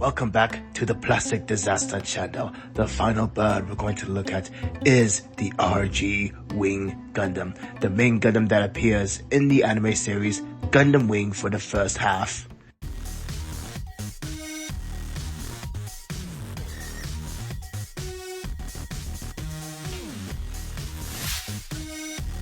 welcome back to the Plastic Disasta channel. The final bird we're going to look at is the RG Wing Gundam, the main Gundam that appears in the anime series Gundam Wing for the first half.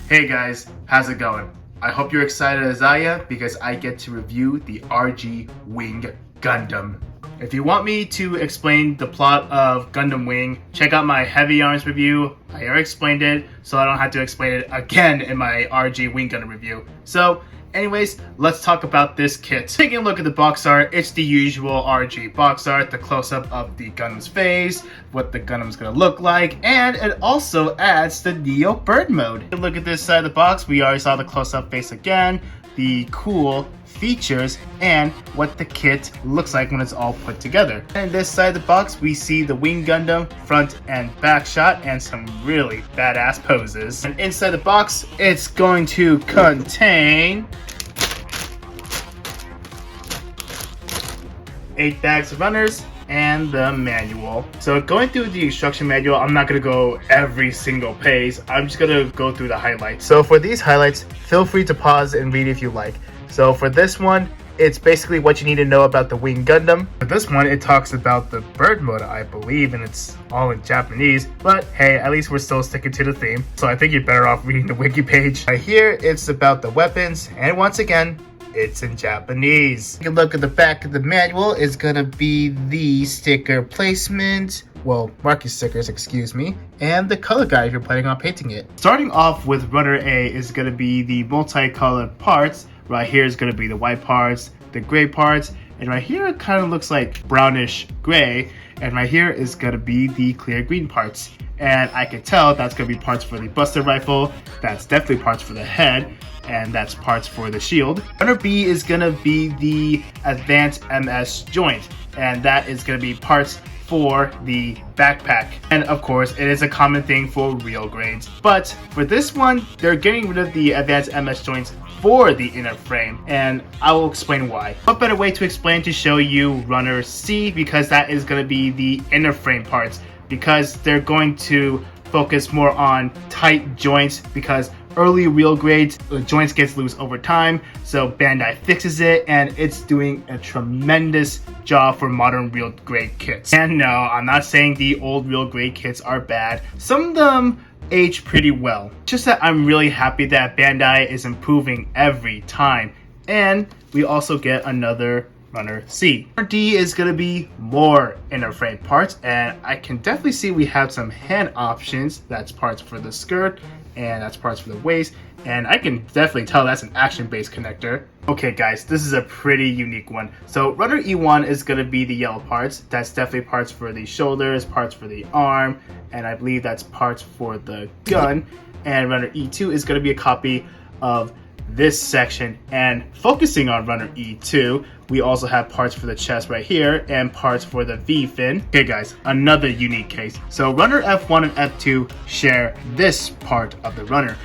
Hey guys, how's it going? I hope you're excited as I am because I get to review the RG Wing Gundam. If you want me to explain the plot of Gundam Wing, check out my Heavy Arms review. I already explained it, so I don't have to explain it again in my RG Wing Gundam review. So, anyways, let's talk about this kit. Taking a look at the box art, it's the usual RG box art, the close-up of the Gundam's face, what the Gundam's gonna look like, and it also adds the Neo Bird mode. Look at this side of the box, we already saw the close-up face again, the cool features, and what the kit looks like when it's all put together. And this side of the box, we see the Wing Gundam front and back shot and some really badass poses. And inside the box, it's going to contain 8 bags of runners and the manual. So going through the instruction manual, I'm not going to go every single page. I'm just going to go through the highlights. So for these highlights, feel free to pause and read if you like. So for this one, it's basically what you need to know about the Wing Gundam. For this one, it talks about the bird mode, I believe, and it's all in Japanese. But hey, at least we're still sticking to the theme. So I think you're better off reading the wiki page. Right here, it's about the weapons. And once again, it's in Japanese. Take a look at the back of the manual. Is gonna be the sticker placement. Well, marking stickers, excuse me, and the color guide if you're planning on painting it. Starting off with Runner A is gonna be the multicolored parts. Right here is gonna be the white parts, the gray parts, and right here it kind of looks like brownish gray, and right here is gonna be the clear green parts. And I can tell that's gonna be parts for the Buster Rifle, that's definitely parts for the head, and that's parts for the shield. Runner B is gonna be the Advanced MS joint, and that is gonna be parts for the backpack. And of course, it is a common thing for real grades. But for this one, they're getting rid of the Advanced MS joints for the inner frame, and I will explain why. What better way to explain to show you Runner C, because that is gonna be the inner frame parts, because they're going to focus more on tight joints, because early real grades, joints gets loose over time, so Bandai fixes it, and it's doing a tremendous job for modern real grade kits. And no, I'm not saying the old real grade kits are bad. Some of them age pretty well. Just that I'm really happy that Bandai is improving every time. And we also get another Runner C. Runner D is going to be more inner frame parts, and I can definitely see we have some hand options. That's parts for the skirt, and that's parts for the waist, and I can definitely tell that's an action-based connector. Okay guys, this is a pretty unique one. So Runner E1 is going to be the yellow parts. That's definitely parts for the shoulders, parts for the arm, and I believe that's parts for the gun. And Runner E2 is going to be a copy of this section. And focusing on Runner E2, we also have parts for the chest right here and parts for the V-fin. Okay guys, another unique case. So Runner F1 and F2 share this part of the runner.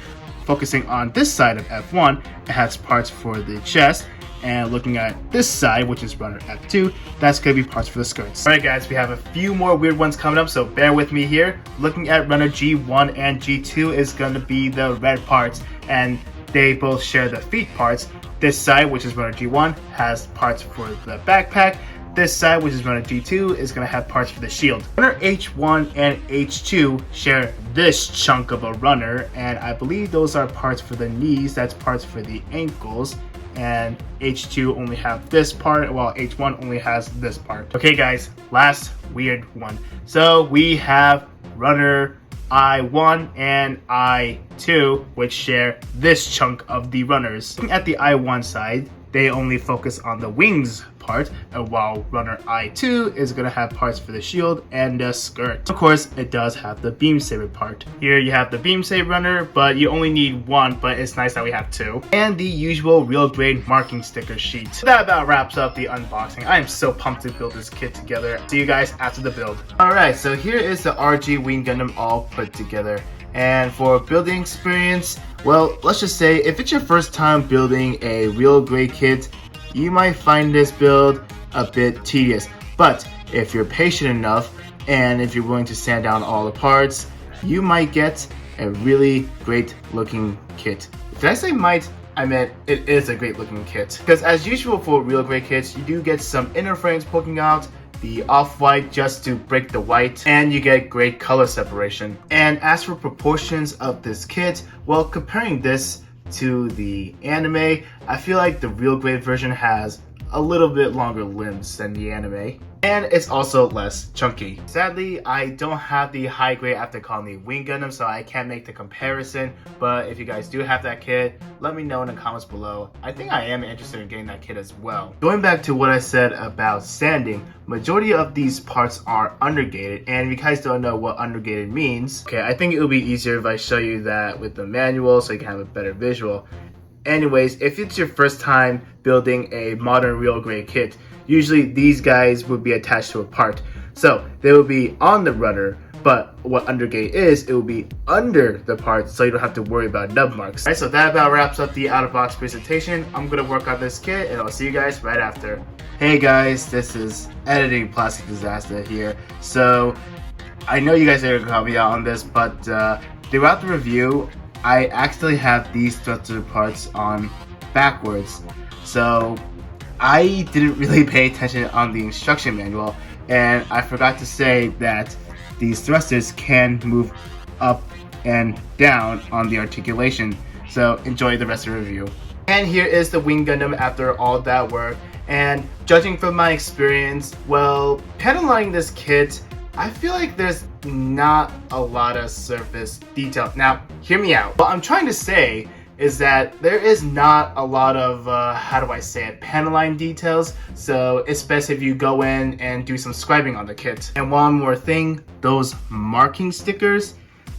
Focusing on this side of F1, it has parts for the chest, and looking at this side, which is Runner F2, that's going to be parts for the skirts. Alright guys, we have a few more weird ones coming up, so bear with me here. Looking at Runner G1 and G2 is going to be the red parts, and they both share the feet parts. This side, which is Runner G1, has parts for the backpack. This side, which is Runner G2, is going to have parts for the shield. Runner H1 and H2 share this chunk of a runner, and I believe those are parts for the knees, that's parts for the ankles, and H2 only have this part, while H1 only has this part. Okay guys, last weird one. So we have Runner I1 and I2, which share this chunk of the runners. Looking at the I1 side, they only focus on the wings part, and while Runner I2 is going to have parts for the shield and the skirt. Of course, it does have the beam saber part. Here you have the beam saber runner, but you only need one, but it's nice that we have two. And the usual real grade marking sticker sheet. So that about wraps up the unboxing. I am so pumped to build this kit together. See you guys after the build. Alright, so here is the RG Wing Gundam all put together. And for building experience, well, let's just say if it's your first time building a real grade kit, you might find this build a bit tedious. But if you're patient enough and if you're willing to sand down all the parts, you might get a really great looking kit. Did I say might? I meant it is a great looking kit. Because as usual for real gray kits, you do get some inner frames poking out, the off-white just to break the white, and you get great color separation. And as for proportions of this kit, well, comparing this to the anime, I feel like the real gray version has a little bit longer limbs than the anime, and it's also less chunky. Sadly, I don't have the high grade after calling the Wing Gundam, so I can't make the comparison, but if you guys do have that kit, let me know in the comments below. I think I am interested in getting that kit as well. Going back to what I said about sanding, majority of these parts are undergated, and if you guys don't know what undergated means, okay, I think it would be easier if I show you that with the manual so you can have a better visual. Anyways, if it's your first time building a modern real gray kit, usually these guys would be attached to a part. So they will be on the rudder, but what undergate is, it will be under the part so you don't have to worry about nub marks. Alright, so that about wraps up the out-of-box presentation. I'm going to work on this kit and I'll see you guys right after. Hey guys, this is Editing Plastic Disasta here. So I know you guys are going to call me out on this, but throughout the review, I actually have these thruster parts on backwards, so I didn't really pay attention on the instruction manual, and I forgot to say that these thrusters can move up and down on the articulation, so enjoy the rest of the review. And here is the Wing Gundam after all that work, and judging from my experience, well, pedaling this kit, I feel like there's not a lot of surface detail. Now, hear me out. What I'm trying to say is that there is not a lot of, how do I say it, panel details. So it's best if you go in and do some scribing on the kit. And one more thing, those marking stickers,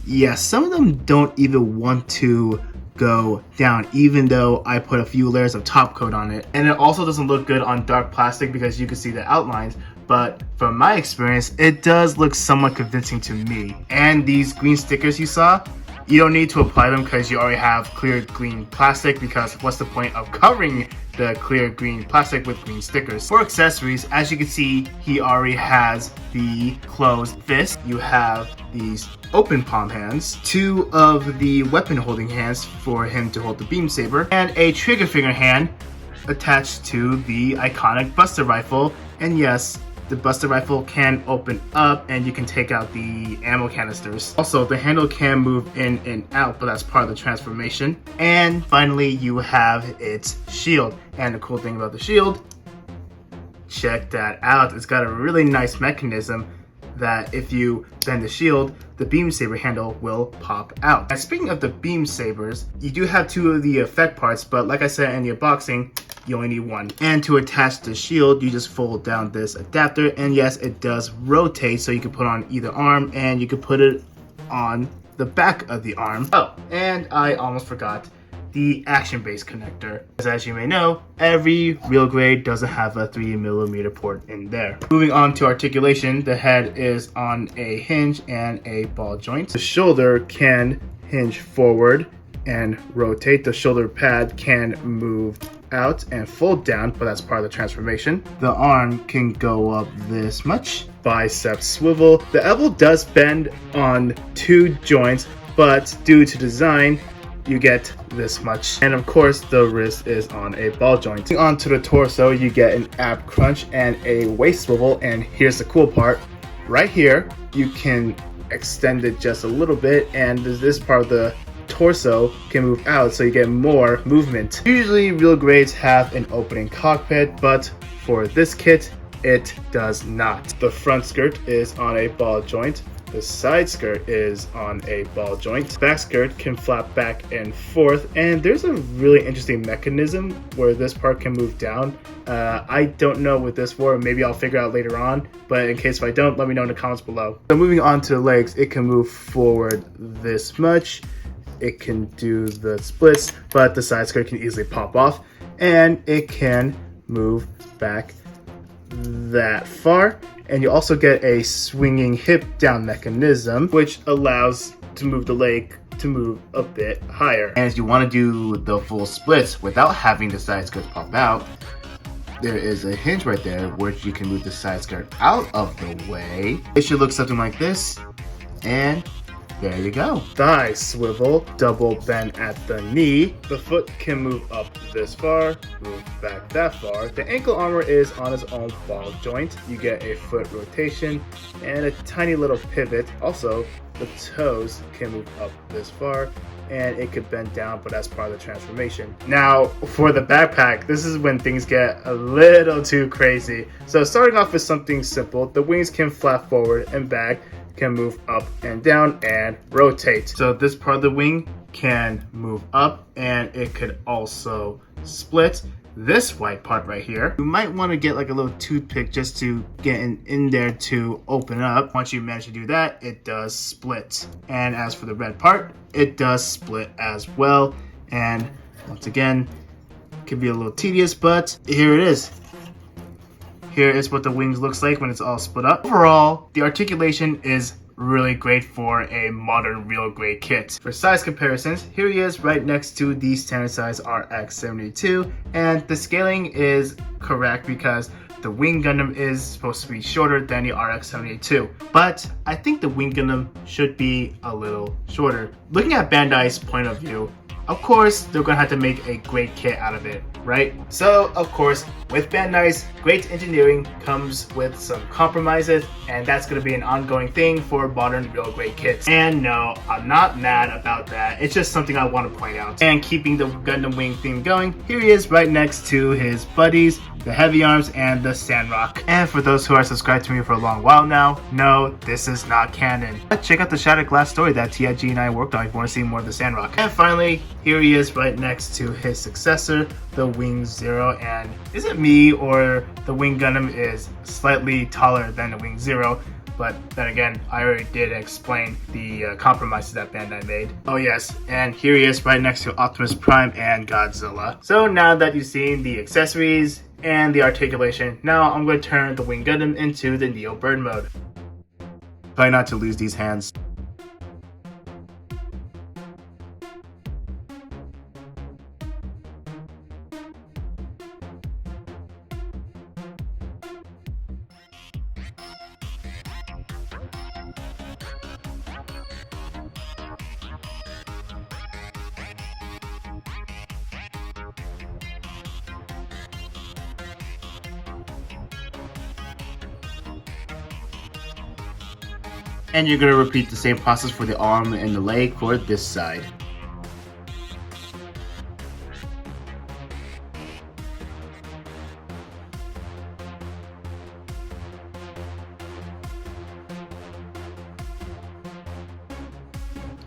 yes, some of them don't even want to go down, even though I put a few layers of top coat on it. And it also doesn't look good on dark plastic because you can see the outlines. But from my experience, it does look somewhat convincing to me. And these green stickers you saw, you don't need to apply them because you already have clear green plastic, because what's the point of covering the clear green plastic with green stickers? For accessories, as you can see, he already has the closed fist. You have these open palm hands, 2 of the weapon holding hands for him to hold the beam saber, and a trigger finger hand attached to the iconic Buster rifle. And yes, the Buster rifle can open up and you can take out the ammo canisters. Also, the handle can move in and out, but that's part of the transformation. And finally, you have its shield. And the cool thing about the shield, check that out. It's got a really nice mechanism that if you bend the shield, the beam saber handle will pop out. And speaking of the beam sabers, you do have 2 of the effect parts, but like I said in the unboxing, you only need 1. And to attach the shield, you just fold down this adapter, and yes, it does rotate, so you can put on either arm, and you can put it on the back of the arm. Oh, and I almost forgot the action base connector. As you may know, every real grade doesn't have a 3mm port in there. Moving on to articulation, the head is on a hinge and a ball joint. The shoulder can hinge forward and rotate. The shoulder pad can move out and fold down, but that's part of the transformation. The arm can go up this much. Bicep swivel. The elbow does bend on 2 joints, but due to design, you get this much. And of course, the wrist is on a ball joint. Onto the torso, you get an ab crunch and a waist swivel. And here's the cool part. Right here, you can extend it just a little bit, and this part of the torso can move out, so you get more movement. Usually, real grades have an opening cockpit, but for this kit, it does not. The front skirt is on a ball joint. The side skirt is on a ball joint. Back skirt can flap back and forth, and there's a really interesting mechanism where this part can move down. I don't know what this for, maybe I'll figure out later on, but in case if I don't, let me know in the comments below. So moving on to the legs, it can move forward this much. It can do the splits, but the side skirt can easily pop off, and it can move back that far. And you also get a swinging hip down mechanism, which allows to move the leg to move a bit higher. And if you want to do the full splits without having the side skirts pop out, there is a hinge right there which you can move the side skirt out of the way. It should look something like this, and there you go. Thigh swivel, double bend at the knee. The foot can move up this far, move back that far. The ankle armor is on its own ball joint. You get a foot rotation and a tiny little pivot. Also, the toes can move up this far, and it could bend down, but that's part of the transformation. Now, for the backpack, this is when things get a little too crazy. So starting off with something simple, the wings can flap forward and back, can move up and down and rotate. So this part of the wing can move up, and it could also split. This white part right here, you might want to get like a little toothpick just to get in there to open up. Once you manage to do that, it does split. And as for the red part, it does split as well. And once again, it can be a little tedious, but here it is. Here is what the wings looks like when it's all split up. Overall, the articulation is really great for a modern real grade kit. For size comparisons, here he is right next to the standard size RX-72, and the scaling is correct because the Wing Gundam is supposed to be shorter than the RX-72, but I think the Wing Gundam should be a little shorter. Looking at Bandai's point of view, of course, they're gonna have to make a great kit out of it, right? So, of course, with Bandai's great engineering comes with some compromises, and that's gonna be an ongoing thing for modern real grade kits. And no, I'm not mad about that. It's just something I want to point out. And keeping the Gundam Wing theme going, here he is right next to his buddies, the Heavy Arms and the Sandrock. And for those who are subscribed to me for a long while now, no, this is not canon. But check out the Shattered Glass story that TIG and I worked on if you want to see more of the Sandrock. And finally, here he is right next to his successor, the Wing Zero. And is it me or the Wing Gundam is slightly taller than the Wing Zero? But then again, I already did explain the compromises that Bandai made. Oh yes, and here he is right next to Optimus Prime and Godzilla. So now that you've seen the accessories and the articulation, now I'm going to turn the Wing Gundam into the Neo Bird mode. Try not to lose these hands. And you're going to repeat the same process for the arm and the leg for this side.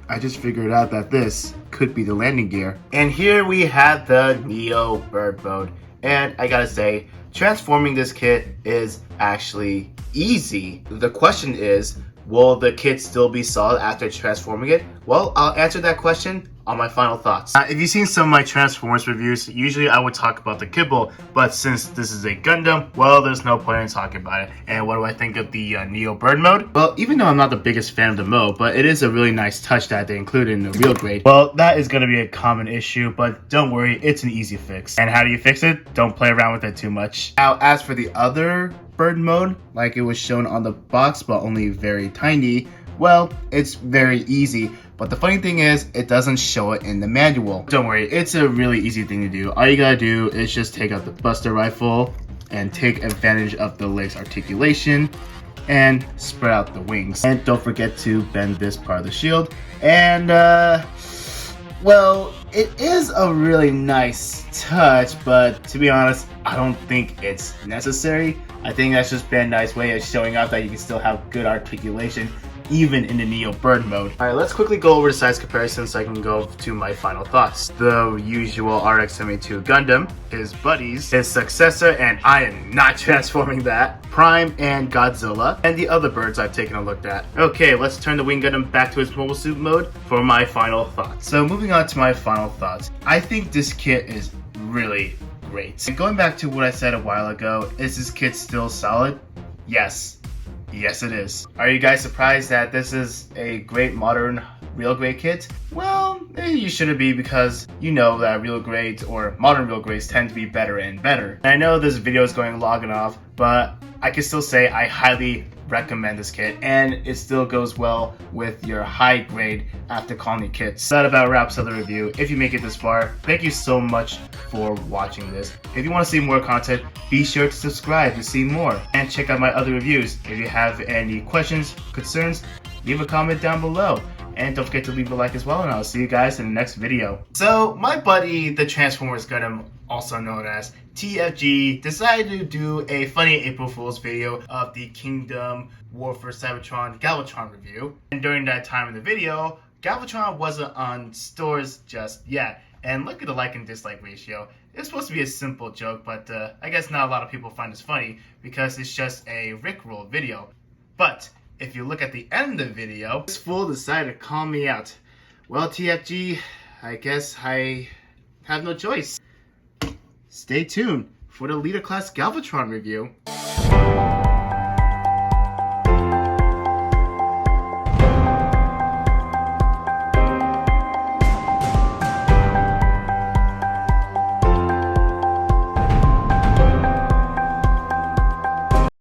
I just figured out that this could be the landing gear. And here we have the Neo Bird mode. And I gotta say, transforming this kit is actually easy. The question is, will the kit still be solid after transforming it? Well, I'll answer that question on my final thoughts. If you've seen some of my Transformers reviews, usually I would talk about the kibble, but since this is a Gundam, well, there's no point in talking about it. And what do I think of the Neo Bird mode? Well, even though I'm not the biggest fan of the mode, but it is a really nice touch that they included in the real grade. Well, that is going to be a common issue, but don't worry, it's an easy fix. And how do you fix it? Don't play around with it too much. Now, as for the other bird mode, like it was shown on the box, but only very tiny, well, it's very easy. But the funny thing is, it doesn't show it in the manual. Don't worry, it's a really easy thing to do. All you gotta do is just take out the Buster Rifle and take advantage of the leg's articulation and spread out the wings. And don't forget to bend this part of the shield. And, well, it is a really nice touch, but to be honest, I don't think it's necessary. I think that's just Bandai's way of showing off that you can still have good articulation even in the Neo Bird mode. Alright, let's quickly go over the size comparison so I can go to my final thoughts. The usual RX-72 Gundam, his buddies, his successor, and I am not transforming that, Prime and Godzilla, and the other birds I've taken a look at. Okay, let's turn the Wing Gundam back to its mobile suit mode for my final thoughts. So moving on to my final thoughts. I think this kit is really great. And going back to what I said a while ago, is this kit still solid? Yes. Yes, it is. Are you guys surprised that this is a great modern real grade kit? Well, you shouldn't be, because you know that real grades or modern real grades tend to be better and better. And I know this video is going long enough, but I can still say I highly recommend this kit, and it still goes well with your high grade after colony kits. That about wraps up the review. If you make it this far, thank you so much for watching this. If you want to see more content, be sure to subscribe to see more, and check out my other reviews. If you have any questions, concerns, leave a comment down below. And don't forget to leave a like as well, and I'll see you guys in the next video. So, my buddy, the Transformers Gundam, also known as TFG, decided to do a funny April Fool's video of the Kingdom War for Cybertron Galvatron review. And during that time in the video, Galvatron wasn't on stores just yet. And look at the like and dislike ratio. It's supposed to be a simple joke, but I guess not a lot of people find this funny because it's just a Rickroll video. But if you look at the end of the video, this fool decided to call me out. Well, TFG, I guess I have no choice. Stay tuned for the Leader Class Galvatron review.